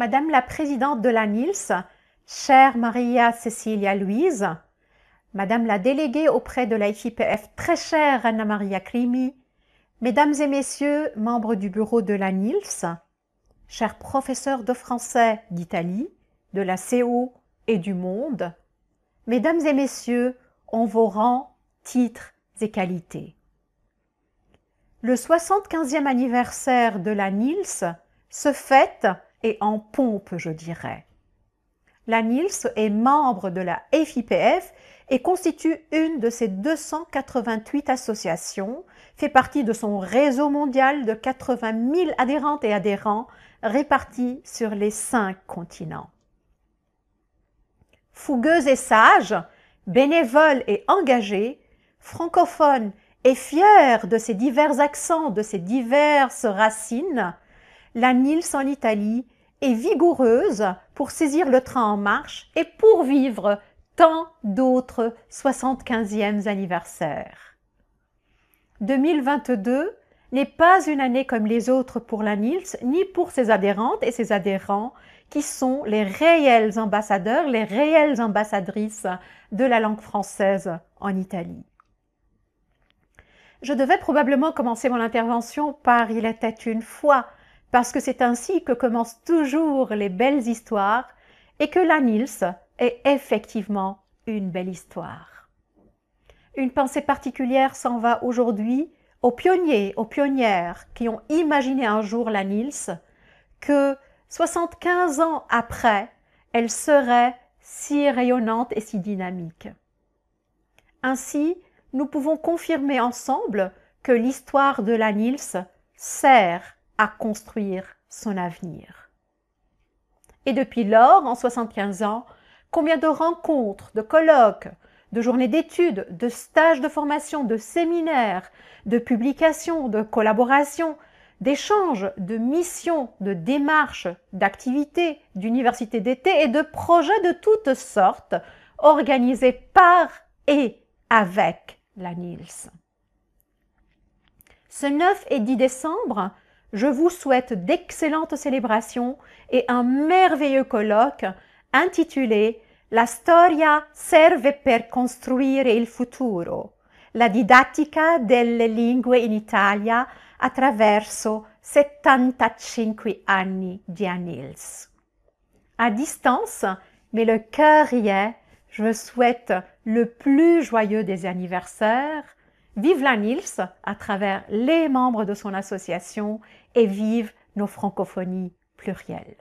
Madame la présidente de la NILS, chère Maria Cecilia Louise, Madame la déléguée auprès de la FIPF, très chère Anna Maria Crimi, Mesdames et Messieurs, membres du bureau de la NILS, chers professeurs de français d'Italie, de la CO et du monde, Mesdames et Messieurs, en vos rangs, titres et qualités. Le 75e anniversaire de la NILS se fête et en pompe, je dirais. La NILS est membre de la FIPF et constitue une de ses 288 associations, fait partie de son réseau mondial de 80 000 adhérentes et adhérents répartis sur les 5 continents. Fougueuse et sage, bénévole et engagée, francophone et fière de ses divers accents, de ses diverses racines, la NILS en Italie est vigoureuse pour saisir le train en marche et pour vivre tant d'autres 75e anniversaires. 2022 n'est pas une année comme les autres pour la NILS, ni pour ses adhérentes et ses adhérents qui sont les réels ambassadeurs, les réelles ambassadrices de la langue française en Italie. Je devais probablement commencer mon intervention par « Il était une fois », parce que c'est ainsi que commencent toujours les belles histoires et que la NILS est effectivement une belle histoire. Une pensée particulière s'en va aujourd'hui aux pionniers, aux pionnières qui ont imaginé un jour la NILS, que 75 ans après, elle serait si rayonnante et si dynamique. Ainsi, nous pouvons confirmer ensemble que l'histoire de la NILS sert à construire son avenir. Et depuis lors, en 75 ans, combien de rencontres, de colloques, de journées d'études, de stages de formation, de séminaires, de publications, de collaborations, d'échanges, de missions, de démarches, d'activités, d'universités d'été et de projets de toutes sortes organisés par et avec la NILS. Ce 9 et 10 décembre, je vous souhaite d'excellentes célébrations et un merveilleux colloque intitulé La storia serve per costruire il futuro, la didattica delle lingue in Italia attraverso 75 anni di ANILS. À distance, mais le cœur y est, je souhaite le plus joyeux des anniversaires. Vive la NILS à travers les membres de son association et vive nos francophonies plurielles.